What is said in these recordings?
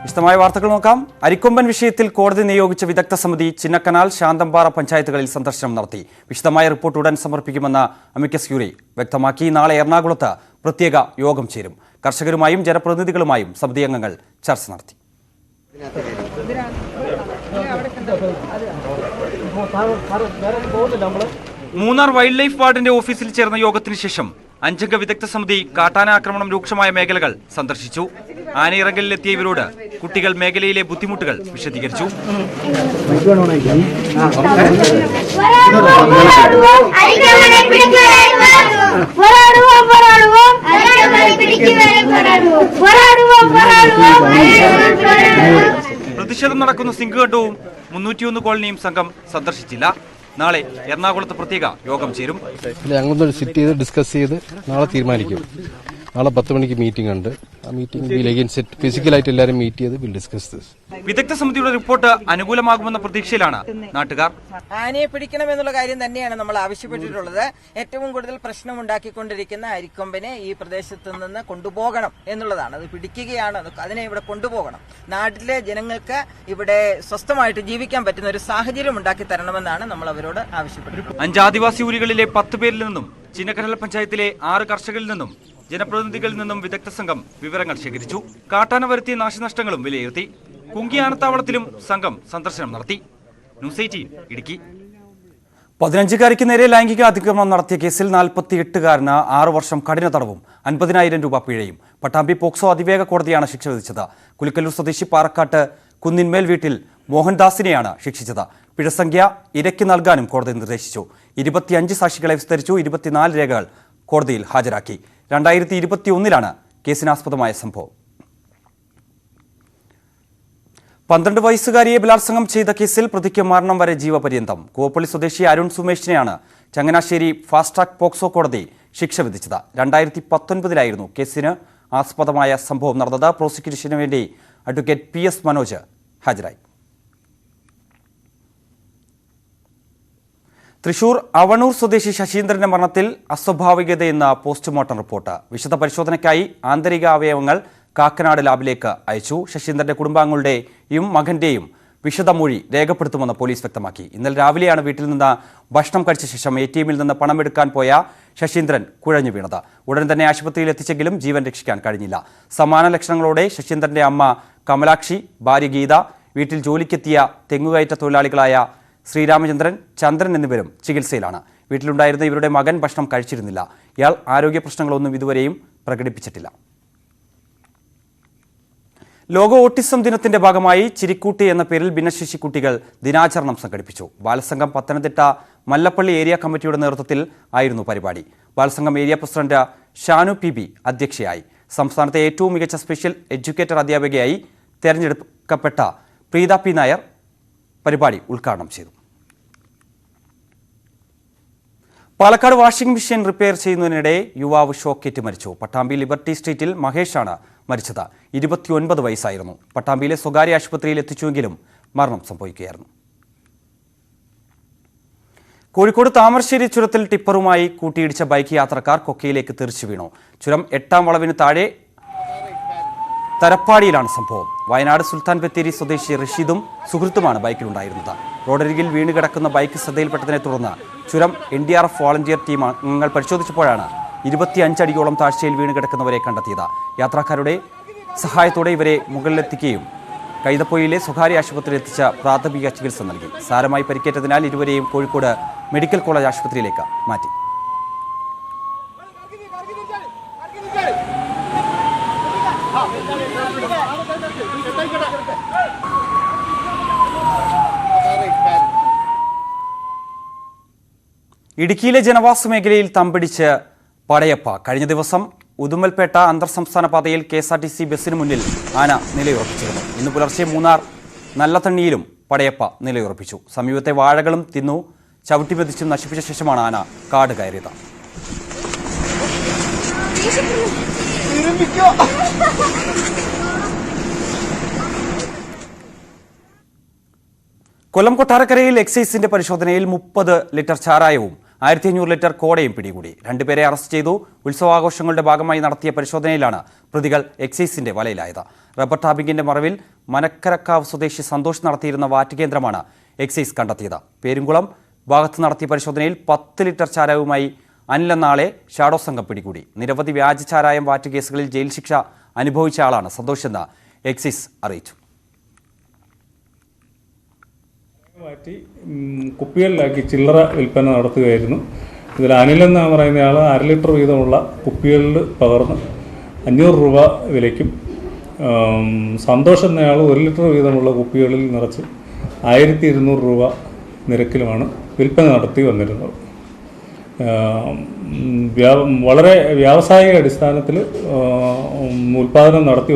വിശദമായ വാർത്തകൾ നോക്കാം. അരിക്കൊമ്പൻ വിഷയത്തിൽ കോടതി നിയോഗിച്ച വിദഗ്ധ സമിതി ചിന്നക്കനാൽ, ശാന്തമ്പാറ പഞ്ചായത്തുകളിൽ സന്ദർശനം നടത്തി. വിശദമായ റിപ്പോർട്ട് ഉടൻ സമർപ്പിക്കുമെന്ന് അമിക്കസ് ക്യൂറി വ്യക്തമാക്കി. നാളെ എറണാകുളത്ത് പ്രത്യേക യോഗം ചേരും. കർഷകരുമായും ജനപ്രതിനിധികളുമായും സമിതി അംഗങ്ങൾ ചർച്ച നടത്തി. മൂന്നാർ വൈൽഡ് ലൈഫ് വാർഡിന്റെ ഓഫീസിൽ ചേർന്ന യോഗത്തിന് ശേഷം 5 അംഗ വിദഗ്ധ സമിതി കാട്ടാന ആക്രമണം രൂക്ഷമായ മേഖലകൾ സന്ദർശിച്ചു. ആനയിറങ്കലിലെത്തിയ ഇവരോട് കുട്ടികൾ മേഖലയിലെ ബുദ്ധിമുട്ടുകൾ വിശദീകരിച്ചു. പ്രതിഷേധം നടക്കുന്ന സിംഗുഘട്ടവും 301 കോളനിയും സംഘം സന്ദർശിച്ചില്ല. നാളെ എറണാകുളത്ത് പ്രത്യേക യോഗം ചേരും. ഞങ്ങളൊന്ന് സിറ്റ് ചെയ്ത് ഡിസ്കസ് ചെയ്ത് നാളെ തീരുമാനിക്കും. നാളെ 10 മണിക്ക് മീറ്റിംഗ് ഉണ്ട്. ആ മീറ്റിംഗ് ഫിസിക്കലായിട്ട് എല്ലാവരും മീറ്റ് ചെയ്ത് വിൽ ഡിസ്കസ് ദിസ്. വിദഗ്ധ സമിതിയുടെ റിപ്പോർട്ട് അനുകൂലമാകുമെന്ന പ്രതീക്ഷയിലാണ് നാട്ടുകാർ. ആനയെ പിടിക്കണമെന്നുള്ള കാര്യം തന്നെയാണ് നമ്മൾ ആവശ്യപ്പെട്ടിട്ടുള്ളത്. ഏറ്റവും കൂടുതൽ പ്രശ്നം ഉണ്ടാക്കിക്കൊണ്ടിരിക്കുന്ന അരിക്കൊമ്പനെ ഈ പ്രദേശത്ത് നിന്ന് കൊണ്ടുപോകണം എന്നുള്ളതാണ്. അത് പിടിക്കുകയാണ്, അതിനെ ഇവിടെ കൊണ്ടുപോകണം. നാട്ടിലെ ജനങ്ങൾക്ക് ഇവിടെ സ്വസ്ഥമായിട്ട് ജീവിക്കാൻ പറ്റുന്ന ഒരു സാഹചര്യം ഉണ്ടാക്കി തരണമെന്നാണ് നമ്മൾ അവരോട് ആവശ്യപ്പെട്ടിട്ടുള്ളത്. 5 ആദിവാസി ഊരുകളിലെ 10 പേരിൽ നിന്നും ചിന്നക്കനാൽ പഞ്ചായത്തിലെ 6 കർഷകരിൽ നിന്നും ജനപ്രതിനിധികളിൽ നിന്നും വിദഗ്ധ സംഘം വിവരങ്ങൾ ശേഖരിച്ചു. കാട്ടാന വരുത്തിയ നാശനഷ്ടങ്ങളും വിലയിരുത്തി. കുങ്കി ആനത്താവളത്തിലും സംഘം സന്ദർശനം നടത്തി. ന്യൂസ് 18 ഇടുക്കി. 15-കാരിക്ക് നേരെ ലൈംഗിക അതിക്രമണം നടത്തിയ കേസിൽ 48-കാരന് 6 വർഷം കഠിന തടവും 50,000 രൂപ പിഴയും പട്ടാമ്പി പോക്സോ അതിവേഗ കോടതിയാണ് ശിക്ഷ വിധിച്ചത്. കുലിക്കല്ലൂർ സ്വദേശി പാറക്കാട്ട് കുന്നിന്മേൽ വീട്ടിൽ മോഹൻദാസിനെയാണ് ശിക്ഷിച്ചത്. പിഴസംഖ്യ ഇരയ്ക്ക് നൽകാനും കോടതി നിർദ്ദേശിച്ചു. 25 സാക്ഷികളെ വിസ്തരിച്ചു. 24 രേഖകൾ കോടതിയിൽ ഹാജരാക്കി. 2021 കേസിനാസ്പദമായ സംഭവം. 12 വയസ്സുകാരിയെ ബലാത്സംഗം ചെയ്ത കേസിൽ പ്രതിക്ക് മരണം വരെ ജീവപര്യന്തം. കൂവപ്പള്ളി സ്വദേശി അരുൺ സുമേഷിനെയാണ് ചങ്ങനാശ്ശേരി ഫാസ്റ്റ് ട്രാക്ക് പോക്സോ കോടതി ശിക്ഷ വിധിച്ചത്. 2019 കേസിന് ആസ്പദമായ സംഭവം നടന്നത്. പ്രോസിക്യൂഷന് വേണ്ടി അഡ്വക്കേറ്റ് PS മനോജ് ഹാജരായി. തൃശൂർ അവണൂർ സ്വദേശി ശശീന്ദ്രന്റെ മരണത്തിൽ അസ്വാഭാവികതയെന്ന പോസ്റ്റ്മോർട്ടം റിപ്പോർട്ട്. വിശദ പരിശോധനയ്ക്കായി ആന്തരിക അവയവങ്ങൾ കാക്കനാട് ലാബിലേക്ക് അയച്ചു. ശശീന്ദ്രന്റെ കുടുംബാംഗങ്ങളുടെയും മകന്റെയും വിശദമൊഴി രേഖപ്പെടുത്തുമെന്ന് പോലീസ് വ്യക്തമാക്കി. ഇന്നലെ രാവിലെയാണ് വീട്ടിൽ നിന്ന് ഭക്ഷണം കഴിച്ച ശേഷം ATMിൽ നിന്ന് പണമെടുക്കാൻ പോയ ശശീന്ദ്രൻ കുഴഞ്ഞു വീണത്. ഉടൻ തന്നെ ആശുപത്രിയിൽ എത്തിച്ചെങ്കിലും ജീവൻ രക്ഷിക്കാൻ കഴിഞ്ഞില്ല. സമാന ലക്ഷണങ്ങളോടെ ശശീന്ദ്രന്റെ അമ്മ കമലാക്ഷി, ഭാര്യ ഗീത, വീട്ടിൽ ജോലിക്കെത്തിയ തെങ്ങുകയറ്റ തൊഴിലാളികളായ ശ്രീരാമചന്ദ്രൻ, ചന്ദ്രൻ എന്നിവരും ചികിത്സയിലാണ്. വീട്ടിലുണ്ടായിരുന്ന ഇവരുടെ മകൻ ഭക്ഷണം കഴിച്ചിരുന്നില്ല. ഇയാൾ ആരോഗ്യ പ്രശ്നങ്ങളൊന്നും ഇതുവരെയും പ്രകടിപ്പിച്ചിട്ടില്ല. ലോക ഓട്ടിസം ദിനത്തിന്റെ ഭാഗമായി ചിരിക്കൂട്ടി എന്ന പേരിൽ ഭിന്നശേഷി കുട്ടികൾ ദിനാചരണം സംഘടിപ്പിച്ചു. ബാലസംഘം പത്തനംതിട്ട മല്ലപ്പള്ളി ഏരിയ കമ്മിറ്റിയുടെ നേതൃത്വത്തിൽ ആയിരുന്നു പരിപാടി. Balasangham area president Shanu PB അധ്യക്ഷയായി. സംസ്ഥാനത്തെ ഏറ്റവും മികച്ച സ്പെഷ്യൽ എഡ്യൂക്കേറ്റർ അധ്യാപികയായി തെരഞ്ഞെടുക്കപ്പെട്ട പ്രീത P നായർ പരിപാടി ഉദ്ഘാടനം ചെയ്തു. പാലക്കാട് വാഷിംഗ് മെഷീൻ റിപ്പയർ ചെയ്യുന്നതിനിടെ യുവാവ് ഷോക്കേറ്റ് മരിച്ചു. പട്ടാമ്പി ലിബർട്ടി സ്ട്രീറ്റിൽ മഹേഷാണ് മരിച്ചത്. 29 വയസ്സായിരുന്നു. പട്ടാമ്പിയിലെ സ്വകാര്യ ആശുപത്രിയിൽ എത്തിച്ചുവെങ്കിലും മരണം സംഭവിക്കുകയായിരുന്നു. കോഴിക്കോട് താമരശ്ശേരി ചുരത്തിൽ ടിപ്പറുമായി കൂട്ടിയിടിച്ച ബൈക്ക് യാത്രക്കാർ കൊക്കയിലേക്ക് തെറിച്ചു വീണു. ചുരം 8ാം വളവിന് താഴെ തരപ്പാടിയിലാണ് സംഭവം. വയനാട് സുൽത്താൻ ബത്തേരി സ്വദേശി റഷീദും സുഹൃത്തുമാണ് ബൈക്കിലുണ്ടായിരുന്നത്. റോഡരികിൽ വീണ് കിടക്കുന്ന ബൈക്ക് ശ്രദ്ധയിൽപ്പെട്ടതിനെ തുടർന്ന് ചുരം NDRF വോളണ്ടിയർ ടീം അംഗങ്ങൾ പരിശോധിച്ചപ്പോഴാണ് 25 അടിയോളം താഴ്ചയിൽ വീണ് കിടക്കുന്നവരെ കണ്ടെത്തിയത്. യാത്രക്കാരുടെ സഹായത്തോടെ ഇവരെ മുകളിലെത്തിക്കുകയും കൈതപ്പൊയിലെ സ്വകാര്യ ആശുപത്രിയിൽ എത്തിച്ച പ്രാഥമിക ചികിത്സ നൽകി. സാരമായി പരിക്കേറ്റതിനാൽ ഇരുവരെയും കോഴിക്കോട് മെഡിക്കൽ കോളേജ് ആശുപത്രിയിലേക്ക് മാറ്റി. ഇടുക്കിയിലെ ജനവാസ മേഖലയിൽ തമ്പടിച്ച് പടയപ്പ. കഴിഞ്ഞ ദിവസം ഉദുമൽപേട്ട അന്തർ സംസ്ഥാന പാതയിൽ KSRTC ബസ്സിന് മുന്നിൽ ആന നിലയുറപ്പിച്ചിരുന്നു. ഇന്ന് പുലർച്ചെ മൂന്നാർ നല്ലതണ്ണിയിലും പടയപ്പ നിലയുറപ്പിച്ചു. സമീപത്തെ വാഴകളും തിന്നു ചവിട്ടിമെതിച്ചും നശിപ്പിച്ച ശേഷമാണ് ആന കാട് കയറിയത്. കൊല്ലം കൊട്ടാരക്കരയിൽ എക്സൈസിന്റെ പരിശോധനയിൽ 30 ലിറ്റർ ചാരായവും 1500 ലിറ്റർ കോടയും പിടികൂടി. 2 പേരെ അറസ്റ്റ് ചെയ്തു. ഉത്സവാഘോഷങ്ങളുടെ ഭാഗമായി നടത്തിയ പരിശോധനയിലാണ് പ്രതികൾ എക്സൈസിന്റെ വലയിലായത്. റബ്ബർ ടാപ്പിംഗിന്റെ മറവിൽ മനക്കരക്കാവ് സ്വദേശി സന്തോഷ് നടത്തിയിരുന്ന വാറ്റ് കേന്ദ്രമാണ് എക്സൈസ് കണ്ടെത്തിയത്. പേരുംകുളം ഭാഗത്ത് നടത്തിയ പരിശോധനയിൽ 10 ലിറ്റർ ചാരായവുമായി അനിലെന്നാളെ ഷാഡോ സംഘം പിടികൂടി. നിരവധി വ്യാജ ചാരായം വാറ്റ് കേസുകളിൽ ജയിൽ ശിക്ഷ അനുഭവിച്ച ആളാണ് സന്തോഷ് എന്ന് എക്സൈസ് അറിയിച്ചു. മാറ്റി കുപ്പികളിലാക്കി ചില്ലറ വിൽപ്പന നടത്തുകയായിരുന്നു. ഇതിൽ അനിലെന്ന് പറയുന്ന ആൾ 1/2 ലിറ്റർ വീതമുള്ള കുപ്പികളിൽ പകർന്ന് 500 രൂപ വിലയ്ക്കും, സന്തോഷ് എന്നയാൾ 1 ലിറ്റർ വീതമുള്ള കുപ്പികളിൽ നിറച്ച് 1200 രൂപ നിരക്കിലുമാണ് വിൽപ്പന നടത്തി വന്നിരുന്നത്. വളരെ വ്യാവസായിക അടിസ്ഥാനത്തിൽ ഉൽപ്പാദനം നടത്തി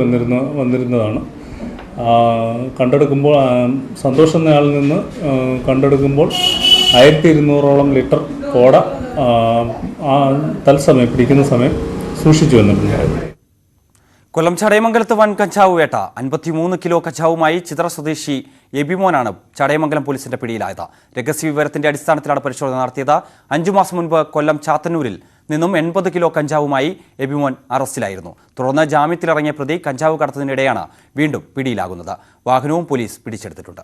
വന്നിരുന്നതാണ്. കണ്ടെടുക്കുമ്പോൾ സന്തോഷ് എന്നയാളിൽ നിന്ന് കണ്ടെടുക്കുമ്പോൾ 1200ഓളം ലിറ്റർ കോട തത്സമയം പിടിക്കുന്ന സമയം സൂക്ഷിച്ചു വന്നിട്ടുണ്ടായിരുന്നു. കൊല്ലം ചടയമംഗലത്ത് വൻ കഞ്ചാവ് വേട്ട. 53 കിലോ കഞ്ചാവുമായി ചിത്ര സ്വദേശി എബിമോനാണ് ചടയമംഗലം പോലീസിന്റെ പിടിയിലായത്. രഹസ്യ വിവരത്തിന്റെ അടിസ്ഥാനത്തിലാണ് പരിശോധന നടത്തിയത്. 5 മാസം മുൻപ് കൊല്ലം ചാത്തന്നൂരിൽ നിന്നും 80 കിലോ കഞ്ചാവുമായി എബിമോൻ അറസ്റ്റിലായിരുന്നു. തുടർന്ന് ജാമ്യത്തിലിറങ്ങിയ പ്രതി കഞ്ചാവ് കടത്തുന്നതിനിടെയാണ് വീണ്ടും പിടിയിലാകുന്നത്. വാഹനവും പോലീസ് പിടിച്ചെടുത്തിട്ടുണ്ട്.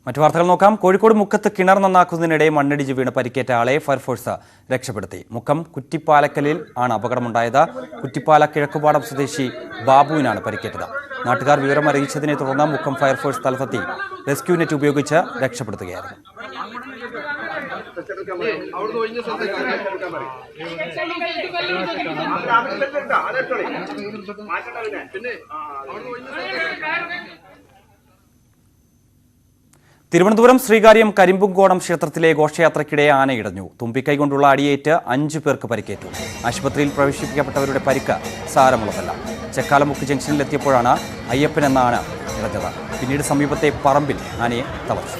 മറ്റു വാർത്തകൾ നോക്കാം. കോഴിക്കോട് മുക്കത്ത് കിണർ നന്നാക്കുന്നതിനിടെ മണ്ണിടിച്ച് വീണ് പരിക്കേറ്റ ആളെ ഫയർഫോഴ്സ് രക്ഷപ്പെടുത്തി. മുക്കം കുറ്റിപ്പാലക്കലിൽ ആണ് അപകടമുണ്ടായത്. കുറ്റിപ്പാല കിഴക്കുപാടം സ്വദേശി ബാബുവിനാണ് പരിക്കേറ്റത്. നാട്ടുകാർ വിവരം അറിയിച്ചതിനെ തുടർന്ന് മുക്കം ഫയർഫോഴ്സ് സ്ഥലത്തെത്തി റെസ്ക്യൂ നെറ്റ് ഉപയോഗിച്ച് രക്ഷപ്പെടുത്തുകയായിരുന്നു. തിരുവനന്തപുരം ശ്രീകാര്യം കരിമ്പുംകോണം ക്ഷേത്രത്തിലെ ഘോഷയാത്രയ്ക്കിടെ ആനയിടഞ്ഞു. തുമ്പിക്കൈ കൊണ്ടുള്ള അടിയേറ്റ് 5 പേർക്ക് പരിക്കേറ്റു. ആശുപത്രിയിൽ പ്രവേശിപ്പിക്കപ്പെട്ടവരുടെ പരിക്ക് സാരമുള്ളതല്ല. ചെക്കാലമുക്ക് ജംഗ്ഷനിലെത്തിയപ്പോഴാണ് അയ്യപ്പൻ എന്ന ആന ഇറഞ്ഞത്. പിന്നീട് സമീപത്തെ പറമ്പിൽ ആനയെ തളച്ചു.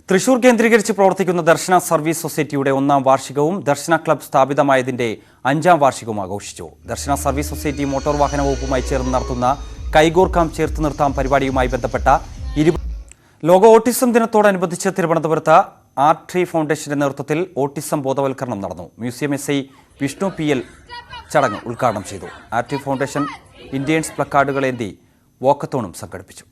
തൃശൂർ കേന്ദ്രീകരിച്ച് പ്രവർത്തിക്കുന്ന ദർശന സർവീസ് സൊസൈറ്റിയുടെ 1ാം വാർഷികവും ദർശന ക്ലബ്ബ് സ്ഥാപിതമായതിന്റെ 5ാം വാർഷികവും ആഘോഷിച്ചു. ദർശന സർവീസ് സൊസൈറ്റി മോട്ടോർ വാഹന വകുപ്പുമായി ചേർന്ന് നടത്തുന്ന കൈകോർക്കാം ചേർത്ത് നിർത്താം പരിപാടിയുമായി ബന്ധപ്പെട്ട ലോക ഓട്ടിസം ദിനത്തോടനുബന്ധിച്ച് തിരുവനന്തപുരത്ത് ആർട്രി ഫൗണ്ടേഷന്റെ നേതൃത്വത്തിൽ ഓട്ടിസം ബോധവൽക്കരണം നടന്നു. മ്യൂസിയം SI വിഷ്ണു PL ചടങ്ങ് ഉദ്ഘാടനം ചെയ്തു. ആർട്രി ഫൗണ്ടേഷൻ ഇന്ത്യൻസ് പ്ലക്കാർഡുകളേന്തി വാക്കത്തോണും സംഘടിപ്പിച്ചു.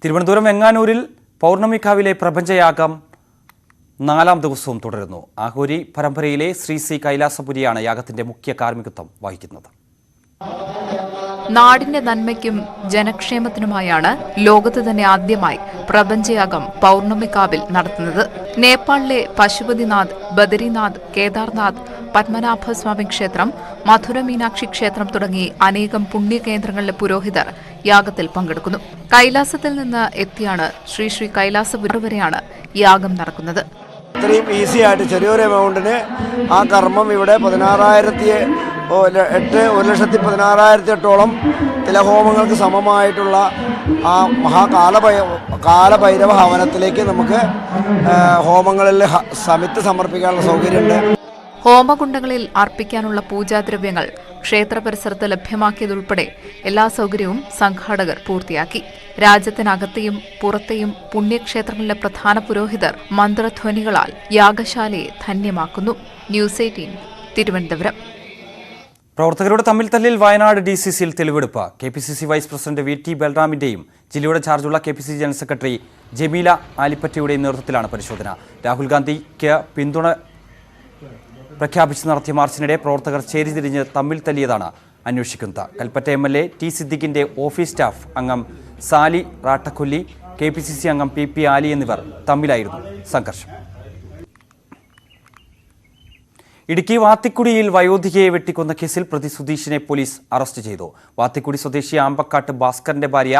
തിരുവനന്തപുരം വെങ്ങാനൂരിൽ പൗർണമിക്കാവിലെ പ്രപഞ്ചയാഗം 4ാം ദിവസവും തുടരുന്നു. ആഹോരി പരമ്പരയിലെ ശ്രീ കൈലാസപുരിയാണ് യാഗത്തിന്റെ മുഖ്യ കാർമ്മികത്വം വഹിക്കുന്നത്. നാടിന്റെ നന്മയ്ക്കും ജനക്ഷേമത്തിനുമായാണ് ലോകത്ത് തന്നെ ആദ്യമായി പ്രപഞ്ചയാഗം പൗർണമിക്കാവിൽ നടത്തുന്നത്. നേപ്പാളിലെ പശുപതിനാഥ്, ബദരിനാഥ്, കേദാർനാഥ്, പത്മനാഭസ്വാമി ക്ഷേത്രം, മധുര മീനാക്ഷി ക്ഷേത്രം തുടങ്ങി അനേകം പുണ്യകേന്ദ്രങ്ങളിലെ പുരോഹിതർ യാഗത്തിൽ പങ്കെടുക്കുന്നു. കൈലാസത്തിൽ നിന്ന് എത്തിയാണ് ശ്രീ കൈലാസപുരി വരെയാണ് യാഗം നടക്കുന്നത്. ഇത്രയും ഈസി ആയിട്ട് ചെറിയൊരു എമൗണ്ടിന് ആ കർമ്മം ഇവിടെ 1,16,008 തിലഹോമങ്ങൾക്ക് സമമായിട്ടുള്ള ആ കാലഭൈരവ ഹവനത്തിലേക്ക് നമുക്ക് ഹോമങ്ങളിൽ സമിത്ത് സമർപ്പിക്കാനുള്ള സൗകര്യമുണ്ട്. ഹോമകുണ്ടങ്ങളിൽ അർപ്പിക്കാനുള്ള പൂജാദ്രവ്യങ്ങൾ ക്ഷേത്ര പരിസരത്ത് ലഭ്യമാക്കിയതുൾപ്പെടെ എല്ലാ സൗകര്യവും സംഘാടകർ പൂർത്തിയാക്കി. രാജ്യത്തിനകത്തെയും പുറത്തെയും പുണ്യക്ഷേത്രങ്ങളിലെ പ്രധാന പുരോഹിതർ മന്ത്രധ്വനികളാൽ യാഗശാലയെ ധന്യമാക്കുന്നു. ന്യൂസ് 18 തിരുവനന്തപുരം. പ്രവർത്തകരുടെ തമ്മിൽ തല്ലിൽ വയനാട് DCCയിൽ തെളിവെടുപ്പ്. KPCC വൈസ് പ്രസിഡന്റ് VT ബൽറാമിന്റെയും ജില്ലയുടെ ചാർജുള്ള KPCC ജനറൽ സെക്രട്ടറി ജമീല ആലിപ്പറ്റയുടെയും നേതൃത്വത്തിലാണ് പരിശോധന. രാഹുൽ ഗാന്ധിക്ക് പിന്തുണ പ്രഖ്യാപിച്ച് നടത്തിയ മാർച്ചിനിടെ പ്രവർത്തകർ ചേരിതിരിഞ്ഞ് തമ്മിൽ തല്ലിയതാണ് അന്വേഷിക്കുന്നത്. കൽപ്പറ്റ MLA ടി സിദ്ദിഖിന്റെ ഓഫീസ് സ്റ്റാഫ് അംഗം സാലി റാട്ടക്കൊല്ലി, KPCC അംഗം PP ആലി എന്നിവർ തമ്മിലായിരുന്നു സംഘർഷം. ഇടുക്കി വാത്തിക്കുടിയിൽ വയോധികയെ വെട്ടിക്കൊന്ന കേസിൽ പ്രതി സുധീഷിനെ പോലീസ് അറസ്റ്റ് ചെയ്തു. വാത്തിക്കുടി സ്വദേശി ആമ്പക്കാട്ട് ഭാസ്കരന്റെ ഭാര്യ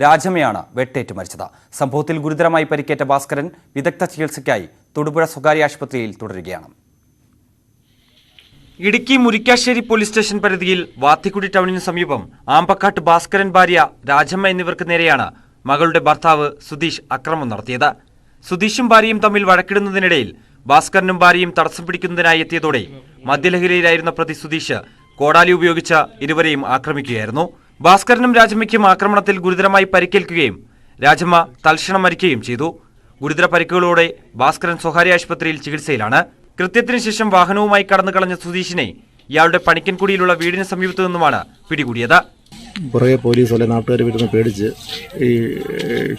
രാജമ്മയാണ് വെട്ടേറ്റ് മരിച്ചത്. സംഭവത്തിൽ ഗുരുതരമായി പരിക്കേറ്റ ഭാസ്കരൻ വിദഗ്ധ ചികിത്സയ്ക്കായി തൊടുപുഴ സ്വകാര്യ ആശുപത്രിയിൽ തുടരുകയാണ്. ഇടുക്കി മുരിക്കാശ്ശേരി പോലീസ് സ്റ്റേഷൻ പരിധിയിൽ വാത്തിക്കുടി ടൗണിന് സമീപം ആമ്പക്കാട്ട് ഭാസ്കരൻ ഭാര്യ രാജമ്മ എന്നിവർക്ക് നേരെയാണ് മകളുടെ ഭർത്താവ് സുധീഷ് അക്രമം നടത്തിയത്. സുധീഷും ഭാര്യയും തമ്മിൽ വഴക്കിടുന്നതിനിടയിൽ ഭാസ്കരനും ഭാര്യയും തടസ്സം പിടിക്കുന്നതിനായി എത്തിയതോടെ മദ്യലഹരിയിലായിരുന്ന പ്രതി സുധീഷ് കോടാലി ഉപയോഗിച്ച് ഇരുവരെയും ആക്രമിക്കുകയായിരുന്നു. ഭാസ്കരനും രാജമ്മയ്ക്കും ആക്രമണത്തിൽ ഗുരുതരമായി പരിക്കേൽക്കുകയും രാജമ്മ തൽക്ഷണം മരിക്കുകയും ചെയ്തു. ഗുരുതര പരിക്കുകളോടെ ഭാസ്കരൻ സ്വകാര്യ ആശുപത്രിയിൽ ചികിത്സയിലാണ്. കൃത്യത്തിന് ശേഷം വാഹനവുമായി കടന്നു കളഞ്ഞ സുധീഷിനെ ഇയാളുടെ പണിക്കൻകുടിയിലുള്ള വീടിന് സമീപത്തു നിന്നുമാണ് പിടികൂടിയത്. പുറകെ പോലീസ് അല്ലെ നാട്ടുകാർ വീട്ടിൽ പേടിച്ച് ഈ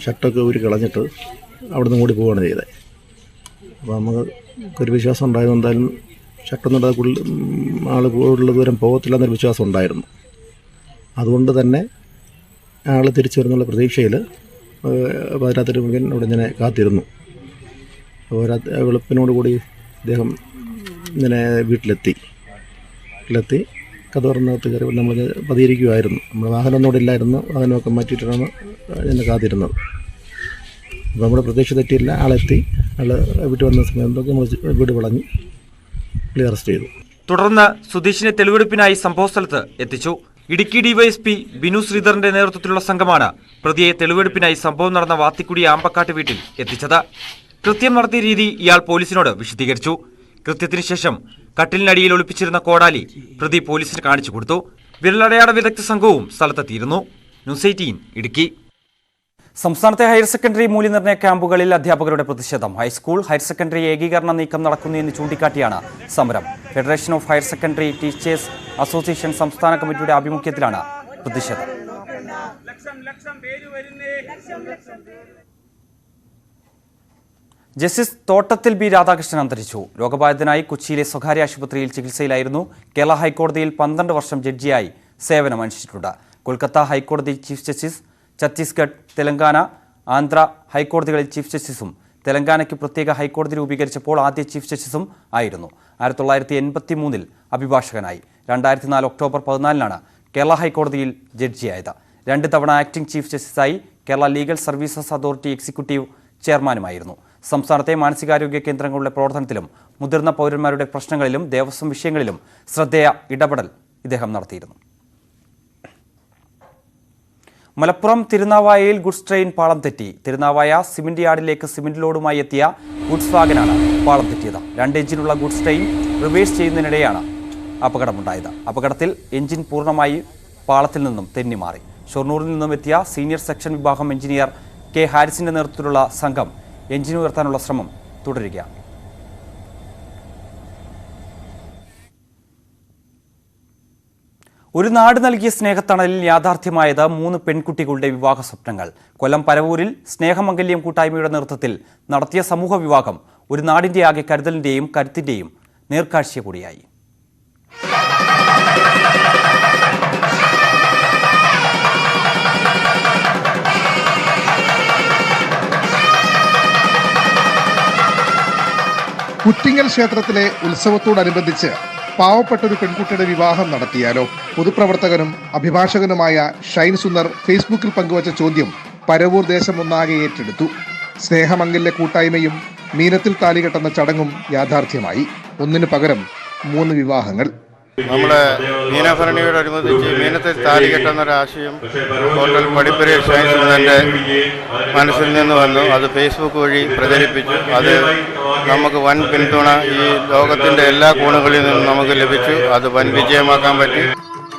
ഷർട്ടൊക്കെ ഊരി കളഞ്ഞിട്ട് അവിടെ നിന്ന് കൂടി പോവുകയാണ് ചെയ്തത്. അപ്പോൾ നമുക്കൊരു വിശ്വാസം ഉണ്ടായിരുന്നു, എന്തായാലും ഷർട്ടൊന്നും ആൾ കൂടുതൽ ദൂരം പോകത്തില്ലെന്നൊരു വിശ്വാസം ഉണ്ടായിരുന്നു. അതുകൊണ്ട് തന്നെ ആൾ തിരിച്ചു വരുന്നുള്ള പ്രതീക്ഷയിൽ പാതിരാത്രി മുഴുവൻ അവിടെ ഇങ്ങനെ കാത്തിരുന്നു. അപ്പോൾ വെളുപ്പിനോട് കൂടി അദ്ദേഹം ഇങ്ങനെ വീട്ടിലെത്തി കഥ തുറന്നകത്ത് കയറി നമ്മൾ പതിയിരിക്കുമായിരുന്നു. നമ്മൾ വാഹനമൊന്നും ഇവിടെ ഇല്ലായിരുന്നു, വാഹനമൊക്കെ മാറ്റിയിട്ടാണ് എന്നെ കാത്തിരുന്നത്. അപ്പോൾ നമ്മുടെ പ്രതീക്ഷ തെറ്റിയില്ല, ആളെത്തി. ആൾ വീട്ടിൽ വന്ന സമയത്തൊക്കെ നമ്മൾ വീട് വളഞ്ഞ് അറസ്റ്റ് ചെയ്തു. തുടർന്ന് സുധീഷിനെ തെളിവെടുപ്പിനായി സംഭവസ്ഥലത്ത് എത്തിച്ചു. ഇടുക്കി ഡിവൈഎസ്പി ബിനു ശ്രീധറിന്റെ നേതൃത്വത്തിലുള്ള സംഘമാണ് പ്രതിയെ തെളിവെടുപ്പിനായി സംഭവം നടന്ന വാത്തിക്കുടി ആമ്പക്കാട്ട് വീട്ടിൽ എത്തിച്ചത്. കൃത്യം നടത്തിയ രീതി ഇയാൾ പോലീസിനോട് വിശദീകരിച്ചു. കൃത്യത്തിന് ശേഷം കട്ടിലിനടിയിൽ ഒളിപ്പിച്ചിരുന്ന കോടാലി പ്രതി പോലീസിന് കാണിച്ചു കൊടുത്തു. വിരലടയാള വിദഗ്ധ സംഘവും സ്ഥലത്തെത്തിയിരുന്നു. ന്യൂസ് 18 ഇടുക്കി. സംസ്ഥാനത്തെ ഹയർ സെക്കൻഡറി മൂല്യനിർണ്ണയ ക്യാമ്പുകളിൽ അധ്യാപകരുടെ പ്രതിഷേധം. ഹൈസ്കൂൾ ഹയർ സെക്കൻഡറി ഏകീകരണ നീക്കം നടക്കുന്നതെന്ന് ചൂണ്ടിക്കാട്ടിയാണ് സമരം. Federation of higher secondary teachers association സംസ്ഥാന കമ്മിറ്റിയുടെ ആഭിമുഖ്യത്തിലാണ് പ്രതിഷേധം. ജസ്റ്റിസ് തോട്ടത്തിൽ ബി രാധാകൃഷ്ണൻ അന്തരിച്ചു. രോഗബാധിതനായി കൊച്ചിയിലെ സ്വകാര്യ ആശുപത്രിയിൽ ചികിത്സയിലായിരുന്നു. കേരള ഹൈക്കോടതിയിൽ 12 വർഷം ജഡ്ജിയായി സേവനമനുഷ്ഠിച്ചിട്ടുണ്ട്. കൊൽക്കത്ത ഹൈക്കോടതി ചീഫ് ജസ്റ്റിസ്, ഛത്തീസ്ഗഡ്, തെലങ്കാന, ആന്ധ്ര ഹൈക്കോടതികളിൽ ചീഫ് ജസ്റ്റിസും തെലങ്കാനയ്ക്ക് പ്രത്യേക ഹൈക്കോടതി രൂപീകരിച്ചപ്പോൾ ആദ്യ ചീഫ് ജസ്റ്റിസും ആയിരുന്നു. 1983 അഭിഭാഷകനായി. 2004 ഒക്ടോബർ 14 കേരള ഹൈക്കോടതിയിൽ ജഡ്ജിയായത്. 2 തവണ ആക്ടിംഗ് ചീഫ് ജസ്റ്റിസായി. Kerala legal services authority executive ചെയർമാനുമായിരുന്നു. സംസ്ഥാനത്തെ മാനസികാരോഗ്യ കേന്ദ്രങ്ങളുടെ പ്രവർത്തനത്തിലും മുതിർന്ന പൗരന്മാരുടെ പ്രശ്നങ്ങളിലും ദേവസ്വം വിഷയങ്ങളിലും ശ്രദ്ധേയ ഇടപെടൽ ഇദ്ദേഹം നടത്തിയിരുന്നു. മലപ്പുറം തിരുനാവായയിൽ ഗുഡ്സ് ട്രെയിൻ പാളം തെറ്റി. തിരുനാവായ സിമന്റ് യാർഡിലേക്ക് സിമന്റ് ലോഡുമായി എത്തിയ ഗുഡ്സ് വാഗനാണ് പാളം തെറ്റിയത്. 2 എഞ്ചിനുള്ള ഗുഡ്സ് ട്രെയിൻ റിവേഴ്സ് ചെയ്യുന്നതിനിടെയാണ് അപകടമുണ്ടായത്. അപകടത്തിൽ എഞ്ചിൻ പൂർണ്ണമായി പാളത്തിൽ നിന്നും തെന്നിമാറി. ഷൊർണൂരിൽ നിന്നും എത്തിയ സീനിയർ സെക്ഷൻ വിഭാഗം എഞ്ചിനീയർ കെ ഹാരിസിന്റെ നേതൃത്വത്തിലുള്ള സംഘം എഞ്ചിൻ ഉയർത്താനുള്ള ശ്രമം തുടരുകയാണ്. ഒരു നാട് നൽകിയ സ്നേഹത്തണലിൽ യാഥാർത്ഥ്യമായത് 3 പെൺകുട്ടികളുടെ വിവാഹ സ്വപ്നങ്ങൾ. കൊല്ലം പരവൂരിൽ സ്നേഹമംഗല്യം കൂട്ടായ്മയുടെ നേതൃത്വത്തിൽ നടത്തിയ സമൂഹ വിവാഹം ഒരു നാടിന്റെ ആകെ കരുതലിന്റെയും കരുത്തിന്റെയും നേർക്കാഴ്ച കൂടിയായി. കുറ്റിങ്ങൽ ക്ഷേത്രത്തിലെ ഉത്സവത്തോടനുബന്ധിച്ച് പാവപ്പെട്ട ഒരു പെൺകുട്ടിയുടെ വിവാഹം നടത്തിയാലോ? പൊതുപ്രവർത്തകനും അഭിഭാഷകനുമായ ഷൈൻ സുന്ദർ ഫേസ്ബുക്കിൽ പങ്കുവച്ച ചോദ്യം പരവൂർ ദേശം ഒന്നാകെ ഏറ്റെടുത്തു. സ്നേഹമംഗല്യ കൂട്ടായ്മയും മീനത്തിൽ താലികെട്ടുന്ന ചടങ്ങും യാഥാർത്ഥ്യമായി. ഒന്നിനു പകരം 3 വിവാഹങ്ങൾ. നമ്മുടെ മീനഭരണിയോടനുബന്ധിച്ച് മീനത്തിൽ താലി കെട്ടുന്നൊരാശയം ഹോട്ടൽ പടിപ്പുര ഷൈൻ സുന്ദറിന്റെ മനസ്സിൽ നിന്ന് വന്നു. അത് ഫേസ്ബുക്ക് വഴി പ്രചരിപ്പിച്ചു. അത് നമുക്ക് വൻ പിന്തുണ ഈ ലോകത്തിന്റെ എല്ലാ കോണുകളിൽ നിന്നും നമുക്ക് ലഭിച്ചു. അത് വൻ വിജയമാക്കാൻ പറ്റി.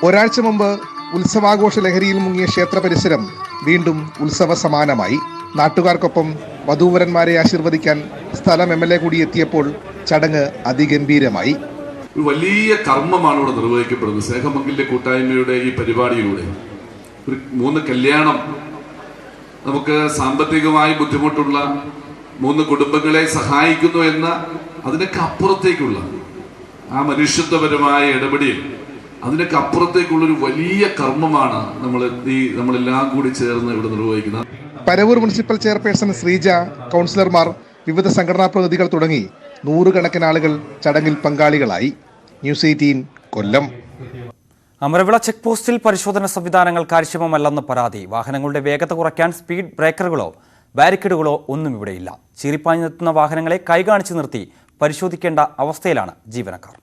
ഒരാഴ്ച മുമ്പ് ഉത്സവാഘോഷ ലഹരിയിൽ മുങ്ങിയ ക്ഷേത്ര പരിസരം വീണ്ടും ഉത്സവ സമാനമായി. നാട്ടുകാർക്കൊപ്പം വധൂവരന്മാരെ ആശീർവദിക്കാൻ സ്ഥലം MLA കൂടി എത്തിയപ്പോൾ ചടങ്ങ് അതിഗംഭീരമായി. ഒരു വലിയ കർമ്മമാണ് ഇവിടെ നിർവഹിക്കപ്പെടുന്നത്. സ്നേഹമംഗല്യ കൂട്ടായ്മയുടെ ഈ പരിപാടിയിലൂടെ ഒരു 3 കല്യാണം, നമുക്ക് സാമ്പത്തികമായി ബുദ്ധിമുട്ടുള്ള 3 കുടുംബങ്ങളെ സഹായിക്കുന്നു എന്ന അതിനൊക്കെ അപ്പുറത്തേക്കുള്ള ആ മനുഷ്യത്വപരമായ ഇടപെടൽ അതിനൊക്കെ അപ്പുറത്തേക്കുള്ളൊരു വലിയ കർമ്മമാണ് നമ്മളെല്ലാം കൂടി ചേർന്ന് ഇവിടെ നിർവഹിക്കുന്നത്. പരവൂർ മുനിസിപ്പൽ ചെയർപേഴ്സൺ ശ്രീജ, കൗൺസിലർമാർ, വിവിധ സംഘടനാ പ്രതിനിധികൾ തുടങ്ങി നൂറുകണക്കിന് ആളുകൾ ചടങ്ങിൽ പങ്കാളികളായി. ന്യൂസ് 18 കൊല്ലം. അമരവിള ചെക്ക് പോസ്റ്റിൽ പരിശോധന സംവിധാനങ്ങൾ കാര്യക്ഷമമല്ലെന്ന് പരാതി. വാഹനങ്ങളുടെ വേഗത കുറയ്ക്കാൻ സ്പീഡ് ബ്രേക്കറുകളോ ബാരിക്കേഡുകളോ ഒന്നും ഇവിടെയില്ല. ചീറിപ്പാഞ്ഞെത്തുന്ന വാഹനങ്ങളെ കൈകാണിച്ചു നിർത്തി പരിശോധിക്കേണ്ട അവസ്ഥയിലാണ് ജീവനക്കാർ.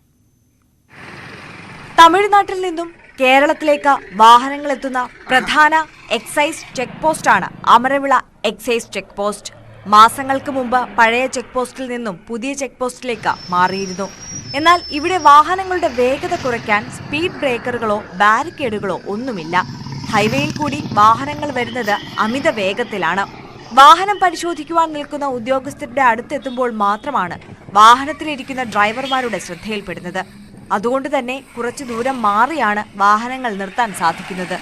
തമിഴ്നാട്ടിൽ നിന്നും കേരളത്തിലേക്ക് വാഹനങ്ങൾ എത്തുന്ന പ്രധാന എക്സൈസ് ചെക്ക് പോസ്റ്റാണ് അമരവിള എക്സൈസ് ചെക്ക് പോസ്റ്റ്. മാസങ്ങൾക്ക് മുമ്പ് പഴയ ചെക്ക് പോസ്റ്റിൽ നിന്നും പുതിയ ചെക്ക് പോസ്റ്റിലേക്ക് മാറിയിരുന്നു. എന്നാൽ ഇവിടെ വാഹനങ്ങളുടെ വേഗത കുറയ്ക്കാൻ സ്പീഡ് ബ്രേക്കറുകളോ ബാരിക്കേഡുകളോ ഒന്നുമില്ല. ഹൈവേയിൽ കൂടി വാഹനങ്ങൾ വരുന്നത് അമിത വേഗത്തിലാണ്. വാഹനം പരിശോധിക്കുവാൻ നിൽക്കുന്ന ഉദ്യോഗസ്ഥരുടെ അടുത്തെത്തുമ്പോൾ മാത്രമാണ് വാഹനത്തിലിരിക്കുന്ന ഡ്രൈവർമാരുടെ ശ്രദ്ധയിൽപ്പെടുന്നത്. അതുകൊണ്ട് തന്നെ കുറച്ചു ദൂരം മാറിയാണ് വാഹനങ്ങൾ നിർത്താൻ സാധിക്കുന്നത്.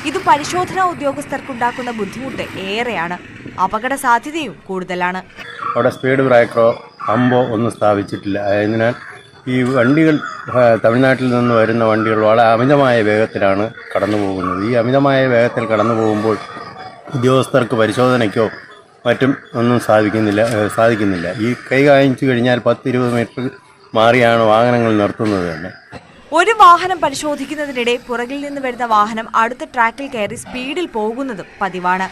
ഇത് പരിശോധനാ ഉദ്യോഗസ്ഥർക്കുണ്ടാക്കുന്ന ബുദ്ധിമുട്ട് ഏറെയാണ്. അപകട സാധ്യതയും കൂടുതലാണ്. അവിടെ സ്പീഡ് ബ്രേക്കറോ പമ്പോ ഒന്നും സ്ഥാപിച്ചിട്ടില്ല. അതിനാൽ ഈ വണ്ടികൾ തമിഴ്നാട്ടിൽ നിന്ന് വരുന്ന വണ്ടികൾ വളരെ അമിതമായ വേഗത്തിലാണ് കടന്നു പോകുന്നത്. ഈ അമിതമായ വേഗത്തിൽ കടന്നു പോകുമ്പോൾ ഉദ്യോഗസ്ഥർക്ക് പരിശോധനയ്ക്കോ മറ്റും ഒന്നും സാധിക്കുന്നില്ല. ഈ കൈ കാണിച്ചു കഴിഞ്ഞാൽ 10-20 മീറ്റർ മാറിയാണ് വാഹനങ്ങൾ നിർത്തുന്നത് തന്നെ. ഒരു വാഹനം പരിശോധിക്കുന്നതിനിടെ പുറകിൽ നിന്ന് വരുന്ന വാഹനം അടുത്ത ട്രാക്കിൽ കയറി സ്പീഡിൽ പോകുന്നതും പതിവാണ്.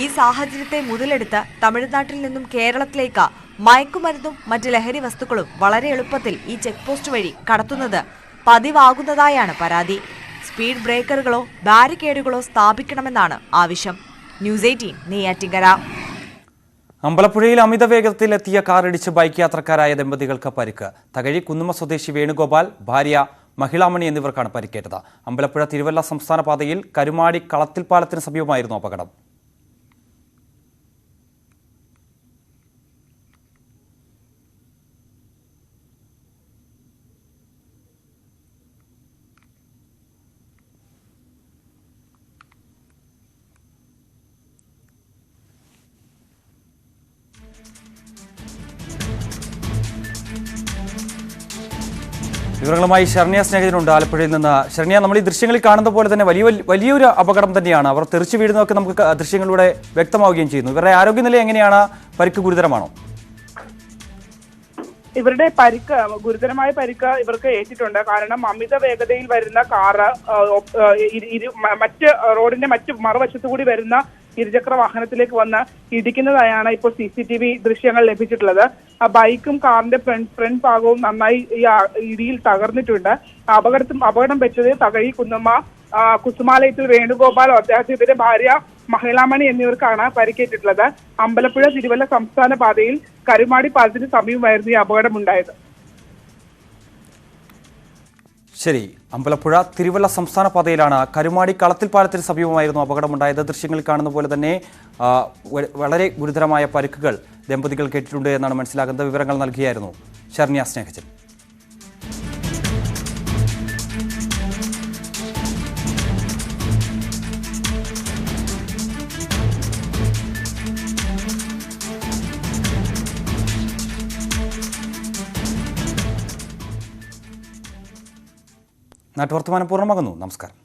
ഈ സാഹചര്യത്തെ മുതലെടുത്ത് തമിഴ്നാട്ടിൽ നിന്നും കേരളത്തിലേക്ക് മയക്കുമരുന്നും മറ്റ് ലഹരി വസ്തുക്കളും വളരെ എളുപ്പത്തിൽ ഈ ചെക്ക് പോസ്റ്റ് വഴി കടത്തുന്നത് പതിവാകുന്നതായാണ് പരാതി. സ്പീഡ് ബ്രേക്കറുകളോ ബാരിക്കേഡുകളോ സ്ഥാപിക്കണമെന്നാണ് ആവശ്യം. ന്യൂസ് 18 നെയ്യാറ്റിൻകര. അമ്പലപ്പുഴയിൽ അമിത വേഗത്തിലെത്തിയ കാറിടിച്ച് ബൈക്ക് യാത്രക്കാരായ ദമ്പതികൾക്ക് പരിക്ക്. തകഴി കുന്നുമ സ്വദേശി വേണുഗോപാൽ, ഭാര്യ മഹിളാമണി എന്നിവർക്കാണ് പരിക്കേറ്റത്. അമ്പലപ്പുഴ തിരുവല്ല സംസ്ഥാന പാതയിൽ കരുമാടി കളത്തിൽ പാലത്തിന് സമീപമായിരുന്നു അപകടം. വിവരങ്ങളുമായി ശരണ്യ സ്നേഹിതനുണ്ട് ആലപ്പുഴയിൽ നിന്ന്. ശരണ്യ, നമ്മൾ ഈ ദൃശ്യങ്ങളിൽ കാണുന്ന പോലെ തന്നെ വലിയൊരു അപകടം തന്നെയാണ്. അവർ തെറിച്ചു വീഴുന്നതൊക്കെ നമുക്ക് ദൃശ്യങ്ങളിലൂടെ വ്യക്തമാവുകയും ചെയ്യുന്നു. ഇവരുടെ ആരോഗ്യനില എങ്ങനെയാണ്? പരിക്ക് ഗുരുതരമാണോ? ഇവരുടെ പരിക്ക്, ഗുരുതരമായ പരിക്ക് ഇവർക്ക് ഏറ്റിട്ടുണ്ട്. കാരണം അമിത വേഗതയിൽ വരുന്ന കാറ് മറ്റ് റോഡിന്റെ മറ്റു മറുവശത്തു കൂടി വരുന്ന ഇരുചക്ര വാഹനത്തിലേക്ക് വന്ന് ഇടിക്കുന്നതായാണ് ഇപ്പോൾ CCTV ദൃശ്യങ്ങൾ ലഭിച്ചിട്ടുള്ളത്. ആ ബൈക്കും കാറിന്റെ ഫ്രണ്ട് ഭാഗവും നന്നായി ഈ ഇടിയിൽ തകർന്നിട്ടുണ്ട്. അപകടം പറ്റത് തകഴി കുസുമാലയത്തിൽ വേണുഗോപാൽ, അദ്ദേഹത്തിന്റെ ഭാര്യ മഹിളാമണി എന്നിവർക്കാണ് പരിക്കേറ്റിട്ടുള്ളത്. അമ്പലപ്പുഴ തിരുവല്ല സംസ്ഥാന പാതയിൽ കരുമാടി പാലത്തിന് സമീപമായിരുന്നു ഈ അപകടമുണ്ടായത്. ശരി, അമ്പലപ്പുഴ തിരുവല്ല സംസ്ഥാന പാതയിലാണ് കരുമാടി കളത്തിൽ പാലത്തിന് സമീപമായിരുന്നു അപകടമുണ്ടായത്. ദൃശ്യങ്ങളിൽ കാണുന്ന പോലെ തന്നെ വളരെ ഗുരുതരമായ പരിക്കുകൾ ദമ്പതികൾ കേട്ടിട്ടുണ്ട് എന്നാണ് മനസ്സിലാകുന്നത്. വിവരങ്ങൾ നൽകിയായിരുന്നു ശരണ്യ സ്നേഹജൻ. നാട്ടുവർത്തമാനം പൂർണ്ണമാകുന്നു. നമസ്കാരം.